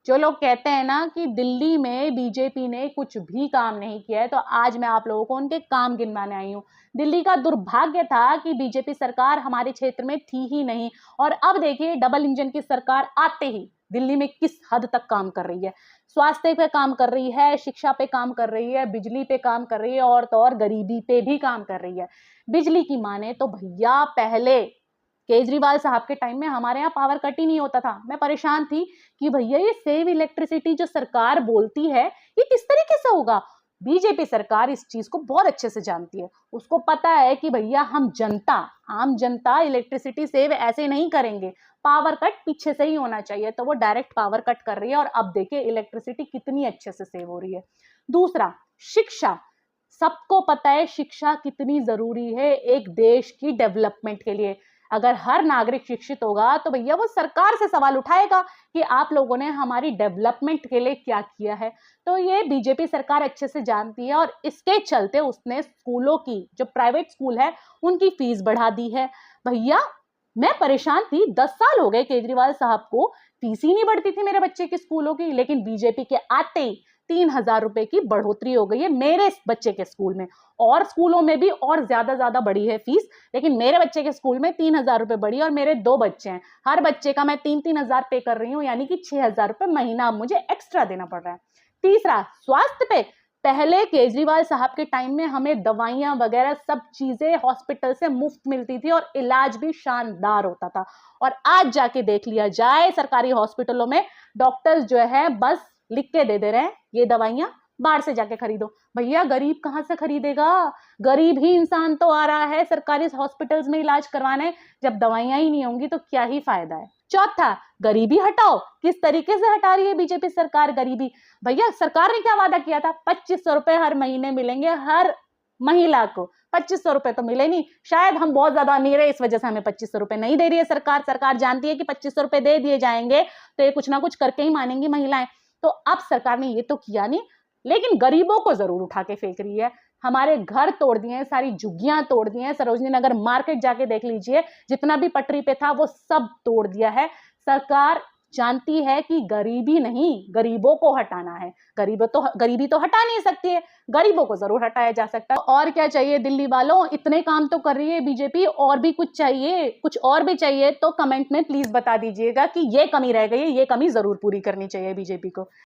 जो लोग कहते हैं ना कि दिल्ली में बीजेपी ने कुछ भी काम नहीं किया है, तो आज मैं आप लोगों को उनके काम गिनवाने आई हूँ। दिल्ली का दुर्भाग्य था कि बीजेपी सरकार हमारे क्षेत्र में थी ही नहीं, और अब देखिए डबल इंजन की सरकार आते ही दिल्ली में किस हद तक काम कर रही है। स्वास्थ्य पे काम कर रही है, शिक्षा पे काम कर रही है, बिजली पे काम कर रही है, और तो और गरीबी पे भी काम कर रही है। बिजली की माने तो भैया पहले केजरीवाल साहब के टाइम में हमारे यहाँ पावर कट ही नहीं होता था। मैं परेशान थी कि भैया ये सेव इलेक्ट्रिसिटी जो सरकार बोलती है, ये किस तरीके से होगा। बीजेपी सरकार इस चीज को बहुत अच्छे से जानती है। उसको पता है कि भैया हम जनता, आम जनता इलेक्ट्रिसिटी सेव ऐसे नहीं करेंगे, पावर कट पीछे से ही होना चाहिए। तो वो डायरेक्ट पावर कट कर रही है, और अब देखिए इलेक्ट्रिसिटी कितनी अच्छे से सेव हो रही है। दूसरा, शिक्षा। सबको पता है शिक्षा कितनी जरूरी है एक देश की डेवलपमेंट के लिए। अगर हर नागरिक शिक्षित होगा तो भैया वो सरकार से सवाल उठाएगा कि आप लोगों ने हमारी डेवलपमेंट के लिए क्या किया है। तो ये बीजेपी सरकार अच्छे से जानती है, और इसके चलते उसने स्कूलों की, जो प्राइवेट स्कूल है, उनकी फीस बढ़ा दी है। भैया मैं परेशान थी, 10 साल हो गए केजरीवाल साहब को, फीस ही नहीं बढ़ती थी मेरे बच्चे के स्कूलों की, लेकिन बीजेपी के आते ही 3,000 रुपए की बढ़ोतरी हो गई है मेरे बच्चे के स्कूल में। और स्कूलों में भी और ज्यादा बढ़ी है फीस, लेकिन मेरे बच्चे के स्कूल में 3,000 रुपए बढ़ी, और मेरे 2 बच्चे हैं, हर बच्चे का मैं 3,000 पे कर रही हूँ, यानी कि 6,000 रुपए महीना मुझे एक्स्ट्रा देना पड़ रहा है। तीसरा, स्वास्थ्य पे। पहले केजरीवाल साहब के टाइम में हमें दवाइयां वगैरह सब चीजें हॉस्पिटल से मुफ्त मिलती थी, और इलाज भी शानदार होता था। और आज जाके देख लिया जाए सरकारी हॉस्पिटलों में, डॉक्टर्स जो है बस लिख के दे रहे हैं, ये दवाइयां बाहर से जाके खरीदो। भैया गरीब कहां से खरीदेगा। गरीब ही इंसान तो आ रहा है सरकारी हॉस्पिटल्स में इलाज करवाने, जब दवाइयां ही नहीं होंगी तो क्या ही फायदा है। चौथा, गरीबी हटाओ। किस तरीके से हटा रही है बीजेपी सरकार गरीबी। भैया सरकार ने क्या वादा किया था, 2,500 रुपए हर महीने मिलेंगे हर महिला को। 2,500 रुपए तो मिले नहीं, शायद हम बहुत ज्यादा अमीर है इस वजह से हमें 2,500 रुपए नहीं दे रही है सरकार। सरकार जानती है कि 2,500 रुपए दे दिए जाएंगे तो ये कुछ ना कुछ करके ही मानेंगी महिलाएं। तो अब सरकार ने ये तो किया नहीं, लेकिन गरीबों को जरूर उठा के फेंक रही है। हमारे घर तोड़ दिए हैं, सारी झुग्गियां तोड़ दी हैं। सरोजनी नगर मार्केट जाके देख लीजिए, जितना भी पटरी पे था वो सब तोड़ दिया है। सरकार जानती है कि गरीबी नहीं, गरीबों को हटाना है। गरीबी तो हटा नहीं सकती है, गरीबों को जरूर हटाया जा सकता है। और क्या चाहिए दिल्ली वालों, इतने काम तो कर रही है बीजेपी, और भी कुछ चाहिए, कुछ और भी चाहिए तो कमेंट में प्लीज बता दीजिएगा कि ये कमी रह गई है, ये कमी जरूर पूरी करनी चाहिए बीजेपी को।